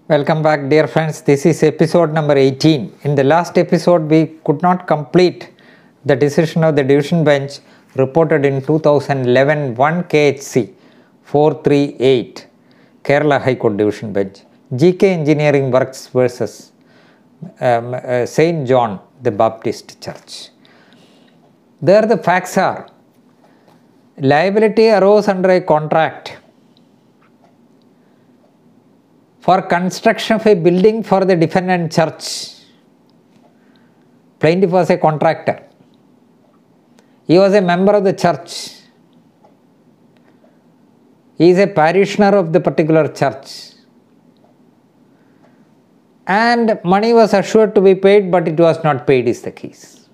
Welcome back, dear friends. This is episode number 18. In the last episode, we could not complete the decision of the division bench reported in 2011 1 KHC 438 Kerala High Court Division Bench, GK Engineering Works versus St. John the Baptist Church. There the facts are: liability arose under a contract for construction of a building for the defendant church. Plaintiff was a contractor. He was a member of the church. He is a parishioner of the particular church. And money was assured to be paid, but it was not paid is the case.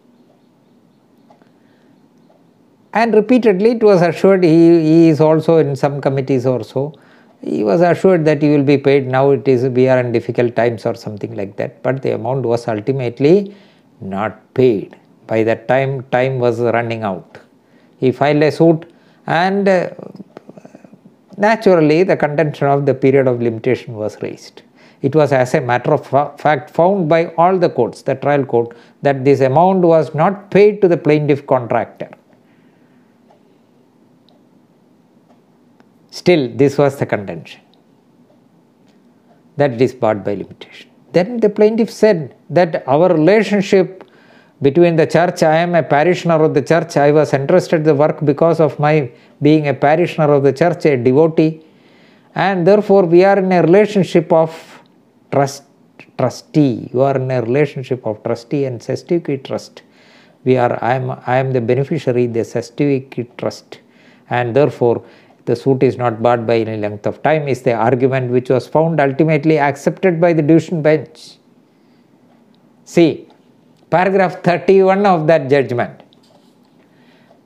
And repeatedly it was assured, he is also in some committees or so. He was assured that he will be paid. Now we are in difficult times or something like that. But the amount was ultimately not paid. By that time was running out. He filed a suit, and naturally the contention of the period of limitation was raised. It was, as a matter of fact, found by all the courts, the trial court, that this amount was not paid to the plaintiff contractor. Still, this was the contention, that it is barred by limitation. Then the plaintiff said that our relationship between the church, I am a parishioner of the church, I was entrusted in the work because of my being a parishioner of the church, a devotee, and therefore we are in a relationship of trustee. You are in a relationship of trustee and Sestui trust. I am the beneficiary, the Sestui trust, and therefore the suit is not barred by any length of time, is the argument which was found ultimately accepted by the division bench. See, paragraph 31 of that judgment.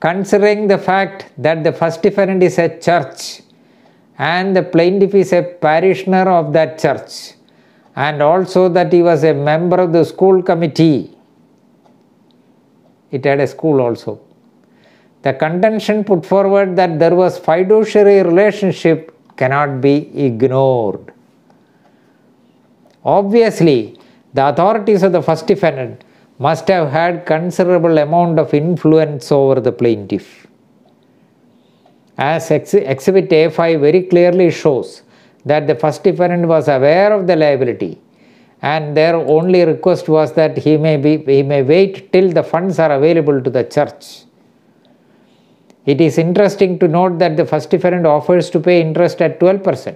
Considering the fact that the first defendant is a church and the plaintiff is a parishioner of that church, and also that he was a member of the school committee, it had a school also. The contention put forward that there was fiduciary relationship cannot be ignored. Obviously, the authorities of the first defendant must have had considerable amount of influence over the plaintiff. As Exhibit A5 very clearly shows that the first defendant was aware of the liability, and their only request was that he may wait till the funds are available to the church. It is interesting to note that the first defendant offers to pay interest at 12%.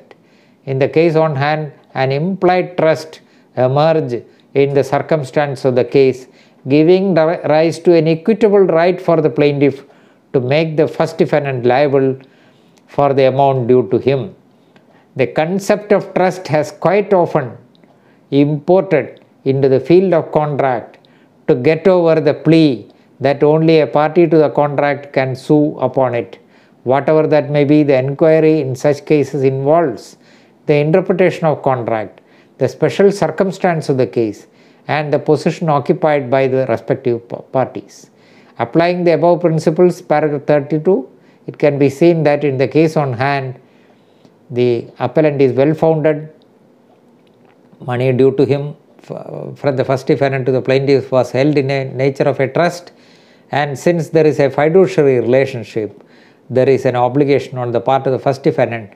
In the case on hand, an implied trust emerged in the circumstance of the case, giving rise to an equitable right for the plaintiff to make the first defendant liable for the amount due to him. The concept of trust has quite often imported into the field of contract to get over the plea that only a party to the contract can sue upon it. Whatever that may be, the inquiry in such cases involves the interpretation of contract, the special circumstance of the case, and the position occupied by the respective parties. Applying the above principles, paragraph 32, it can be seen that in the case on hand, the appellant is well founded. Money due to him from the first defendant to the plaintiff was held in a nature of a trust, and since there is a fiduciary relationship, there is an obligation on the part of the first defendant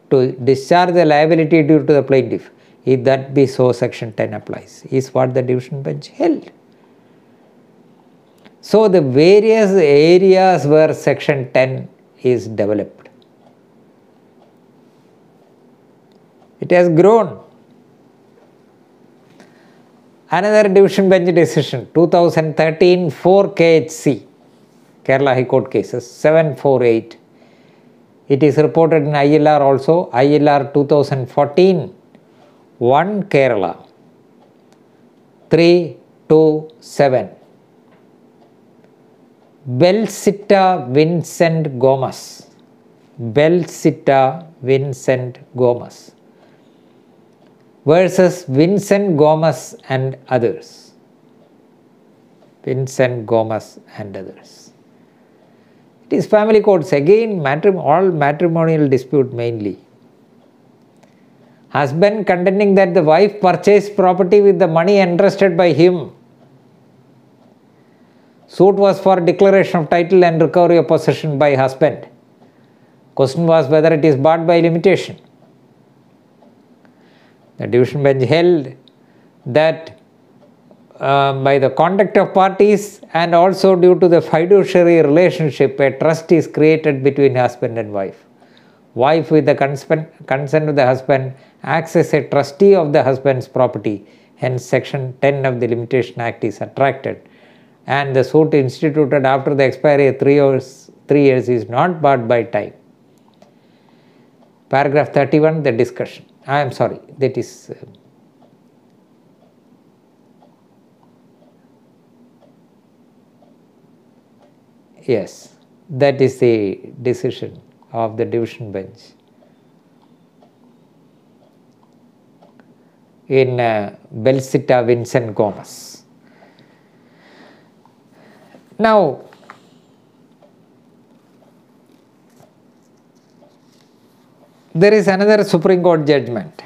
to discharge the liability due to the plaintiff. If that be so, section 10 applies, is what the division bench held. So the various areas where section 10 is developed, it has grown. Another division bench decision, 2013 4 KHC, Kerala High Court cases, 748. It is reported in ILR also, ILR 2014 1 Kerala 327. Belsitta Vincent Gomez. Belsitta Vincent Gomez versus Vincent Gomez and others. Vincent Gomez and others. It is family courts, again all matrimonial dispute mainly. Husband contending that the wife purchased property with the money entrusted by him. Suit was for declaration of title and recovery of possession by husband. Question was whether it is barred by limitation. The division bench held that by the conduct of parties and also due to the fiduciary relationship, a trust is created between husband and wife. Wife, with the consent of the husband, acts as a trustee of the husband's property. Hence, Section 10 of the Limitation Act is attracted, and the suit instituted after the expiry of 3 years is not barred by time. Paragraph 31, the discussion. I am sorry, that is yes, that is the decision of the division bench in Belcita Vincent Gomez. Now, there is another Supreme Court judgment.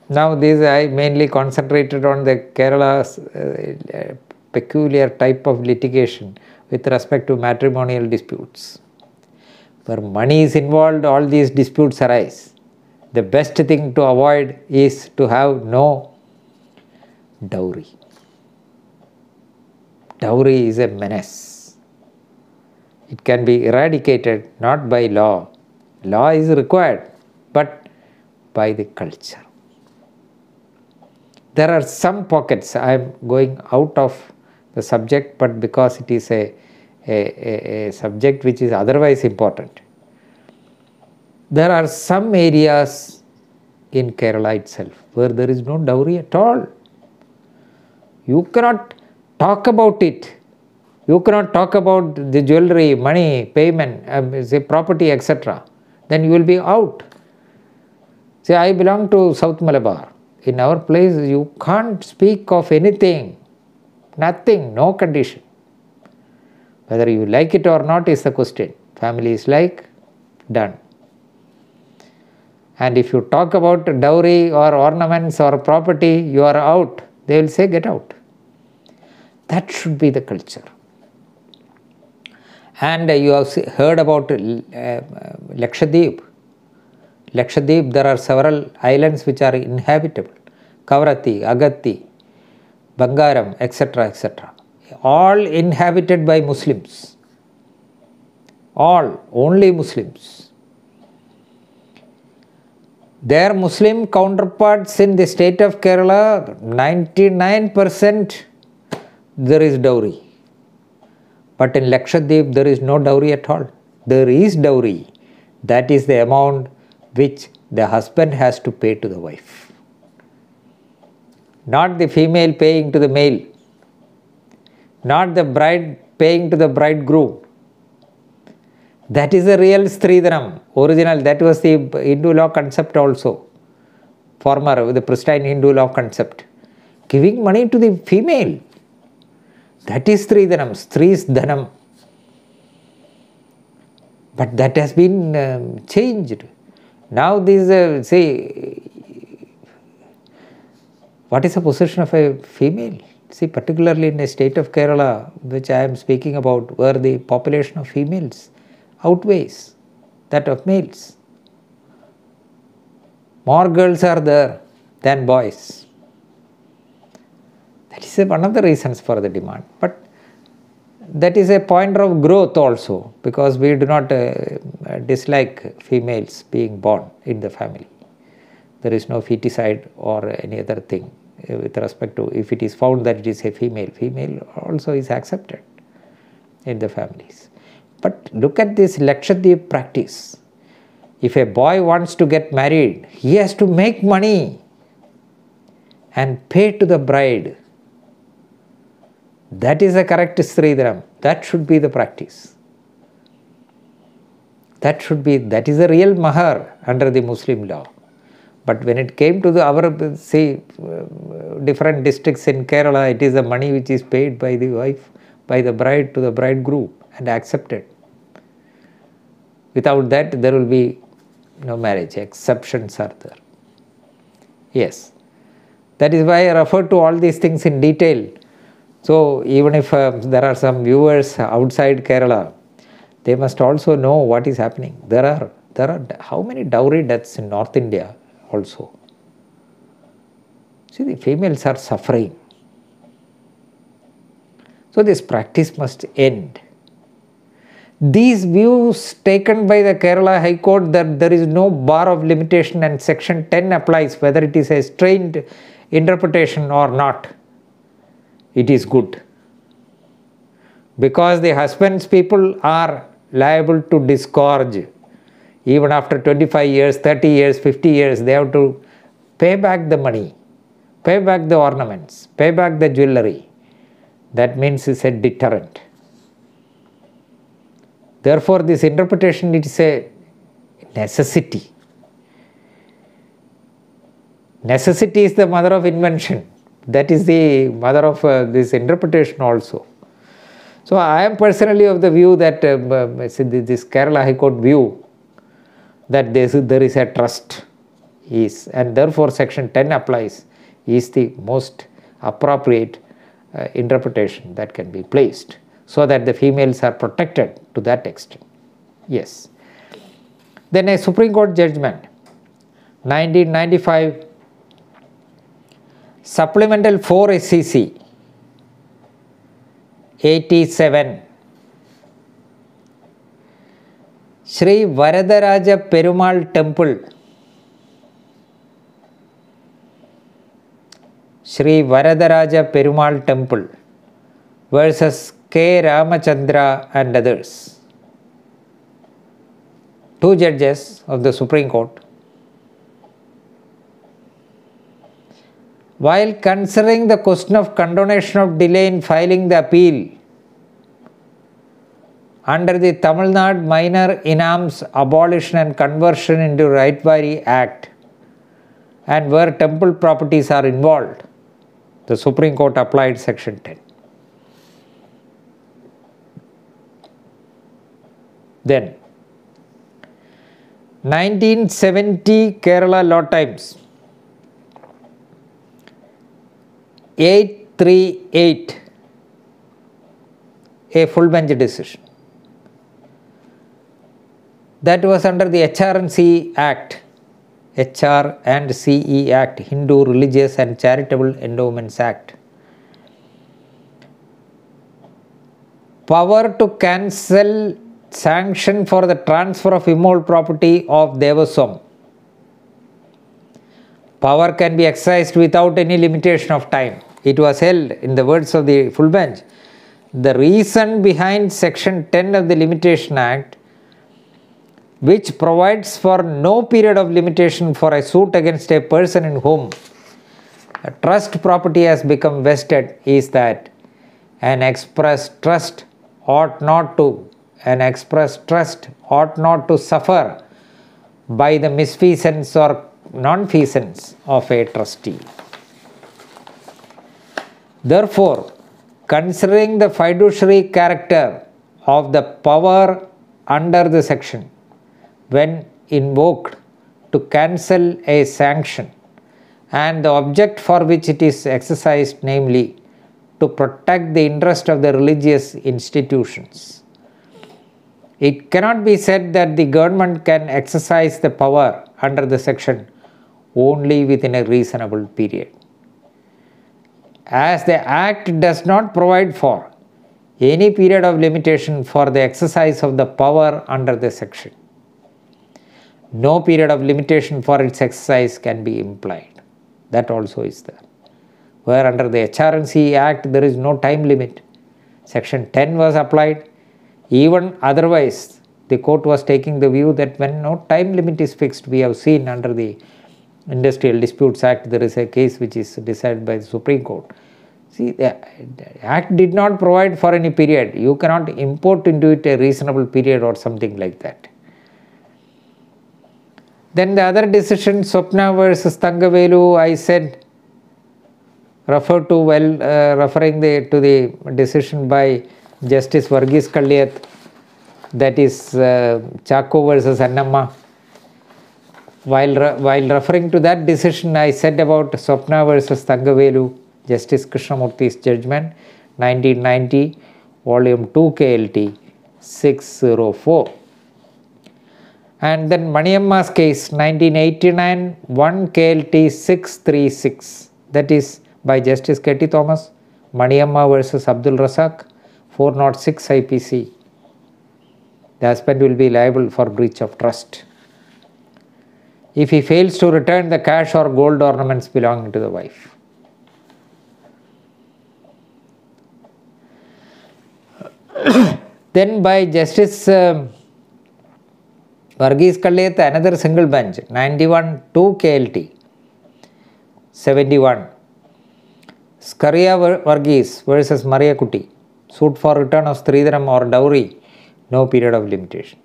Now, this I mainly concentrated on the Kerala's peculiar type of litigation with respect to matrimonial disputes. Where money is involved, all these disputes arise. The best thing to avoid is to have no dowry. Dowry is a menace. It can be eradicated not by law. Law is required, but by the culture. There are some pockets. I am going out of the subject, but because it is a subject which is otherwise important. There are some areas in Kerala itself where there is no dowry at all. You cannot talk about it. You cannot talk about the jewelry, money, payment, say property, etc. Then you will be out. Say, I belong to South Malabar. In our place, you can't speak of anything. Nothing, no condition. Whether you like it or not is the question. Family is like, done. And if you talk about dowry or ornaments or property, you are out. They will say, get out. That should be the culture. And you have heard about Lakshadweep. Lakshadweep, there are several islands which are inhabitable. Kavarati, Agatti, Bangaram, etc., etc. All inhabited by Muslims. All, only Muslims. Their Muslim counterparts in the state of Kerala, 99% there is dowry. But in Lakshadweep, there is no dowry at all. There is dowry. That is the amount which the husband has to pay to the wife. Not the female paying to the male. Not the bride paying to the bridegroom. That is the real Stridhanam, original. That was the Hindu law concept also. Former, the pristine Hindu law concept. Giving money to the female. That is Stridhanam, Stri's Dhanam. But that has been changed. Now this, say, what is the position of a female? See, particularly in the state of Kerala, which I am speaking about, where the population of females outweighs that of males. More girls are there than boys. That is one of the reasons for the demand. But that is a pointer of growth also, because we do not dislike females being born in the family. There is no feticide or any other thing with respect to, if it is found that it is a female, female also is accepted in the families. But look at this Lakshadweep practice. If a boy wants to get married, he has to make money and pay to the bride. That is the correct Stridhanam. That should be the practice. That is the real mahar under the Muslim law. But when it came to our, say, different districts in Kerala, it is the money which is paid by the wife, by the bride to the bridegroom and accepted. Without that, there will be no marriage. Exceptions are there. Yes. That is why I refer to all these things in detail. So even if there are some viewers outside Kerala, they must also know what is happening. There are how many dowry deaths in North India also. See, the females are suffering. So this practice must end. These views taken by the Kerala High Court that there is no bar of limitation and section 10 applies whether it is a strained interpretation or not, it is good. Because the husband's people are liable to disgorge even after 25 years, 30 years, 50 years, they have to pay back the money, pay back the ornaments, pay back the jewelry. That means it's a deterrent. Therefore, this interpretation is a necessity. Necessity is the mother of invention. That is the mother of this interpretation also. So, I am personally of the view that this Kerala High Court view that there is a trust and therefore section 10 applies is the most appropriate interpretation that can be placed, so that the females are protected to that extent. Yes. Then a Supreme Court judgment, 1995, Supplemental 4 SEC 87, Sri Varadaraja Perumal Temple, Sri Varadaraja Perumal Temple versus K. Ramachandra and others. 2 judges of the Supreme Court. While considering the question of condonation of delay in filing the appeal under the Tamil Nadu Minor Inams Abolition and Conversion into Rightvari Act, and where temple properties are involved, the Supreme Court applied section 10. Then 1970 Kerala Law Times 838, a full bench decision. That was under the HR&CE Act, HR and CE Act, Hindu Religious and Charitable Endowments Act. Power to cancel sanction for the transfer of immoral property of Devaswam. Power can be exercised without any limitation of time. It was held, in the words of the full bench, the reason behind section 10 of the Limitation Act, which provides for no period of limitation for a suit against a person in whom a trust property has become vested, is that an express trust ought not to suffer by the misfeasance or nonfeasance of a trustee. Therefore, considering the fiduciary character of the power under the section, when invoked to cancel a sanction, and the object for which it is exercised, namely to protect the interest of the religious institutions, it cannot be said that the government can exercise the power under the section only within a reasonable period, as the Act does not provide for any period of limitation for the exercise of the power under the section. No period of limitation for its exercise can be implied. That also is there. Where under the HR&CE Act there is no time limit. Section 10 was applied. Even otherwise, the court was taking the view that when no time limit is fixed, we have seen under the Industrial Disputes Act, there is a case which is decided by the Supreme Court. See, the Act did not provide for any period. You cannot import into it a reasonable period or something like that. Then the other decision, Swapna versus Thangavelu, I said, referring to the decision by Justice Varghese Kalliath, that is Chako versus Annamma. while referring to that decision, I said about Swapna versus Thangavelu, Justice Krishnamurthy's judgment, 1990, volume 2 KLT 604. And then Maniamma's case, 1989, 1 KLT 636, that is by Justice K.T. Thomas, Maniamma versus Abdul Razak, 406 IPC. The husband will be liable for breach of trust if he fails to return the cash or gold ornaments belonging to the wife. Then by Justice Varghese Kallet, another single bench, 91 2 KLT 71. Skaria Varghese versus Maria Kuti, suit for return of Sridharam or dowry, no period of limitation.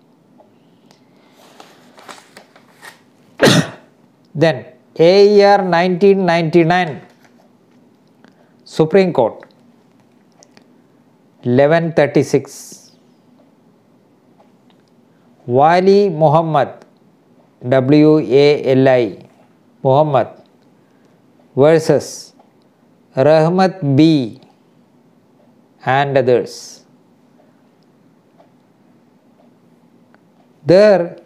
Then AER 1999, Supreme Court, 1136. Wali Muhammad, WALI Muhammad versus Rahmat B and others. There,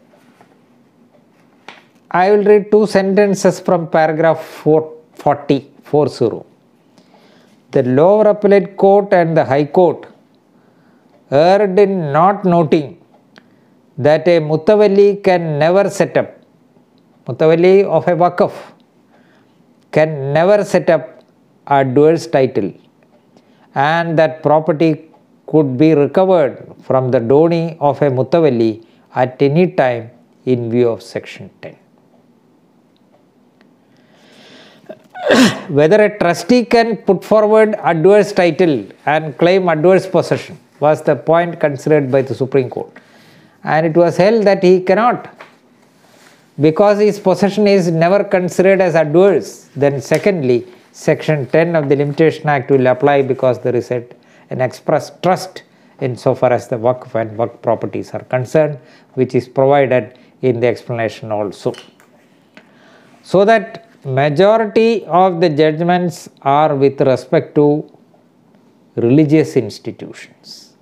I will read two sentences from paragraph 40. The lower appellate court and the high court erred in not noting that a mutawalli can never set up, mutawalli of a waqf can never set up a dual's title, and that property could be recovered from the donee of a mutawalli at any time in view of section 10. Whether a trustee can put forward adverse title and claim adverse possession was the point considered by the Supreme Court, and it was held that he cannot, because his possession is never considered as adverse. Then secondly, section 10 of the Limitation Act will apply because there is an express trust insofar as the waqf and waqf properties are concerned, which is provided in the explanation also. So that majority of the judgments are with respect to religious institutions.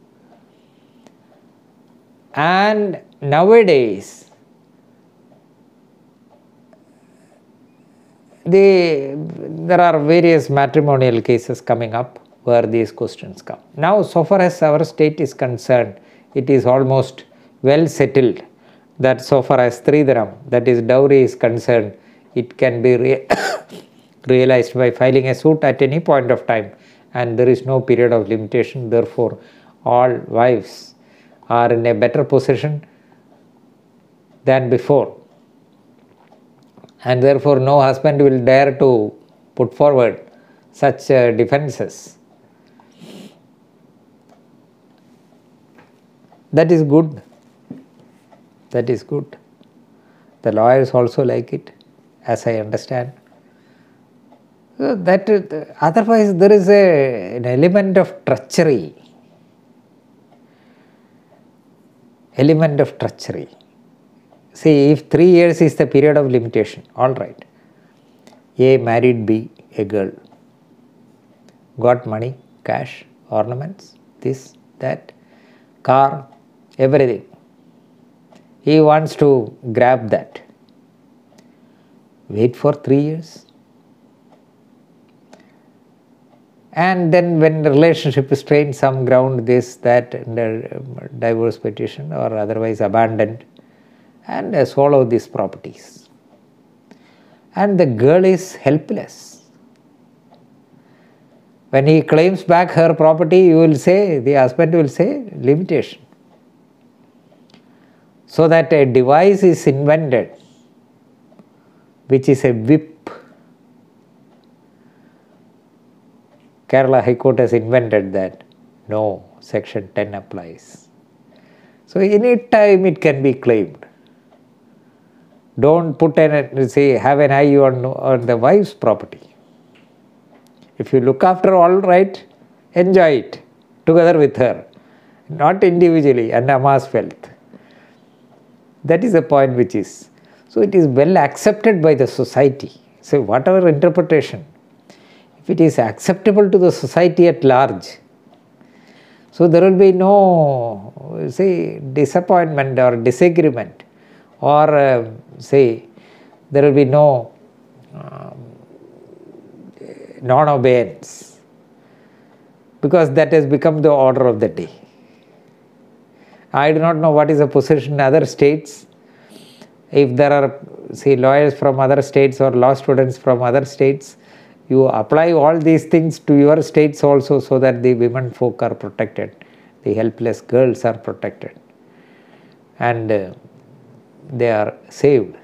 And nowadays, there are various matrimonial cases coming up where these questions come. Now, so far as our state is concerned, it is almost well settled that so far as Sridharam, that is dowry, is concerned, it can be realized by filing a suit at any point of time, and there is no period of limitation. Therefore, all wives are in a better position than before, and therefore no husband will dare to put forward such defenses. That is good. That is good. The lawyers also like it, as I understand. Otherwise there is an element of treachery. See, if 3 years is the period of limitation, all right. A married B, a girl, got money, cash, ornaments, this, that, car, everything. He wants to grab that. Wait for 3 years. And then when the relationship is strained, some ground, this, that, and divorce petition or otherwise abandoned, and swallow these properties. And the girl is helpless. When he claims back her property, you will say, the husband will say, limitation. So that a device is invented, which is a whip. Kerala High Court has invented that. No, section 10 applies. So any time it can be claimed. Don't put have an eye on the wife's property. If you look after, all right, enjoy it together with her, not individually and amass wealth. That is the point which is. So it is well accepted by the society. So whatever interpretation, if it is acceptable to the society at large, so there will be no, say, disappointment or disagreement, or say, there will be no non-obeyance, because that has become the order of the day. I do not know what is the position in other states. If there are, say, lawyers from other states or law students from other states, you apply all these things to your states also, so that the women folk are protected, the helpless girls are protected, and they are saved.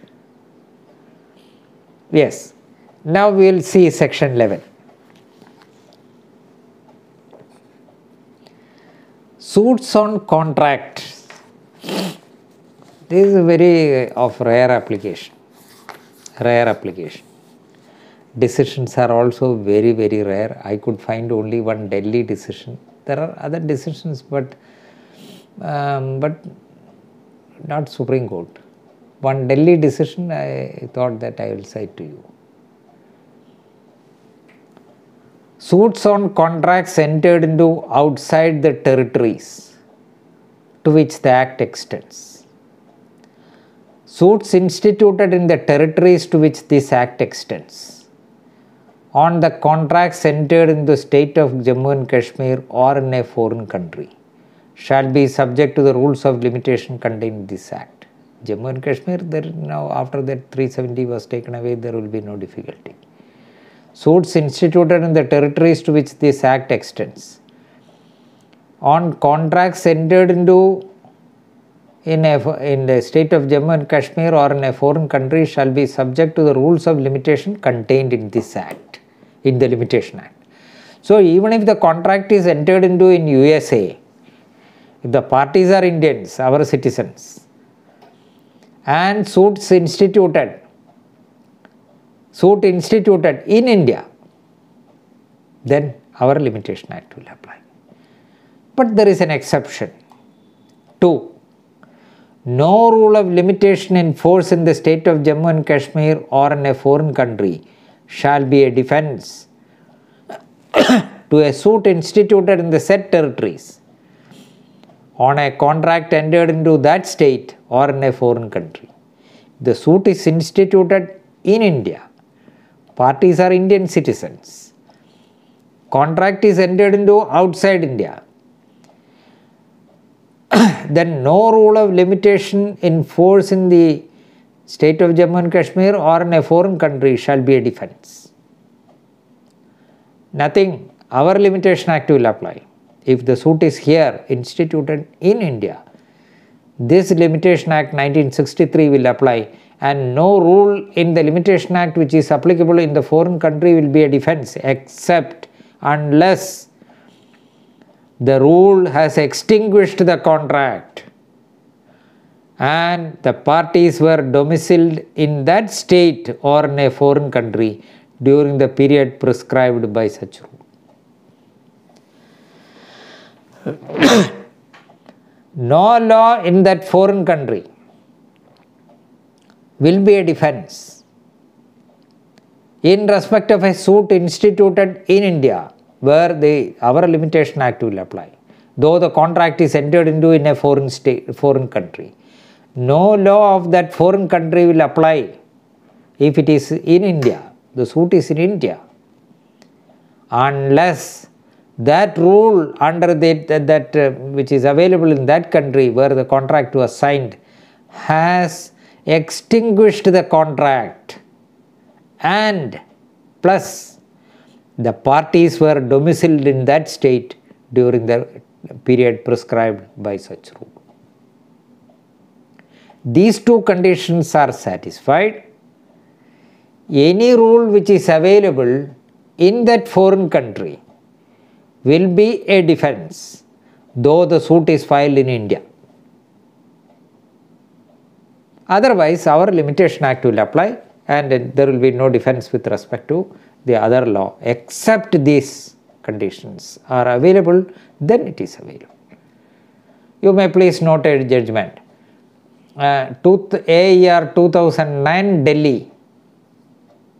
Yes. Now we will see section 11. Suits on contracts. This is a very of rare application. Decisions are also very, very rare. I could find only one Delhi decision. There are other decisions, but not Supreme Court. One Delhi decision, I thought that I will cite to you. Suits on contracts entered into outside the territories to which the Act extends. Suits instituted in the territories to which this Act extends on the contracts entered in the state of Jammu and Kashmir or in a foreign country shall be subject to the rules of limitation contained in this Act. Jammu and Kashmir, there now after that 370 was taken away, there will be no difficulty. Suits instituted in the territories to which this Act extends on contracts entered into in the state of Jammu and Kashmir or in a foreign country shall be subject to the rules of limitation contained in this Act, in the Limitation Act. So even if the contract is entered into in USA, if the parties are Indians, our citizens, and suit instituted in India, then our Limitation Act will apply. But there is an exception. 2. No rule of limitation in force in the state of Jammu and Kashmir or in a foreign country shall be a defense to a suit instituted in the said territories on a contract entered into that state or in a foreign country. The suit is instituted in India. Parties are Indian citizens. Contract is entered into outside India. Then no rule of limitation in force in the state of Jammu and Kashmir or in a foreign country shall be a defense. Nothing. Our Limitation Act will apply. If the suit is here instituted in India, this Limitation Act 1963 will apply, and no rule in the Limitation Act which is applicable in the foreign country will be a defense, except unless the rule has extinguished the contract and the parties were domiciled in that state or in a foreign country during the period prescribed by such rule. No law in that foreign country will be a defense in respect of a suit instituted in India, where our Limitation Act will apply, though the contract is entered into in a foreign country. No law of that foreign country will apply if it is in India, the suit is in India, unless that rule under that which is available in that country where the contract was signed has extinguished the contract, and plus the parties were domiciled in that state during the period prescribed by such rule. These two conditions are satisfied. Any rule which is available in that foreign country will be a defense, though the suit is filed in India. Otherwise, our Limitation Act will apply, and there will be no defense with respect to the other law, except these conditions are available, then it is available. You may please note a judgment. AER 2009 Delhi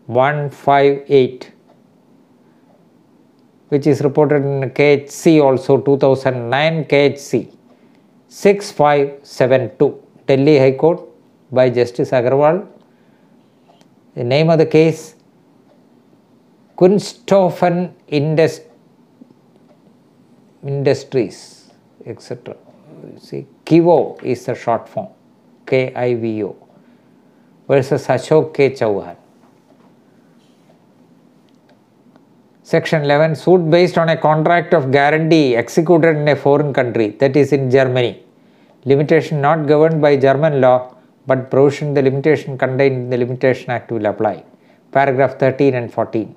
158, which is reported in KHC also 2009 KHC 6572, Delhi High Court by Justice Agarwal. The name of the case, Kunststoffen Industries, etc. See, KIVO is the short form, KIVO, versus Ashok K. Chauhan. Section 11, suit based on a contract of guarantee executed in a foreign country, that is in Germany. Limitation not governed by German law, but provision the limitation contained in the Limitation Act will apply. Paragraph 13 and 14.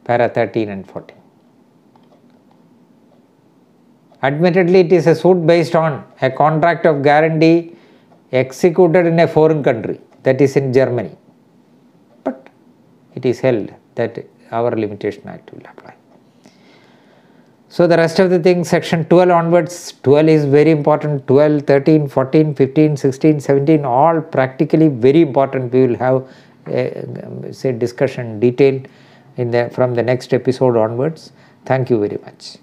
Para 13 and 14. Admittedly, it is a suit based on a contract of guarantee executed in a foreign country, that is in Germany. But it is held that our Limitation Act will apply. So the rest of the things, section 12 onwards, 12 is very important, 12, 13, 14, 15, 16, 17, all practically very important. We will have say discussion detailed from the next episode onwards. Thank you very much.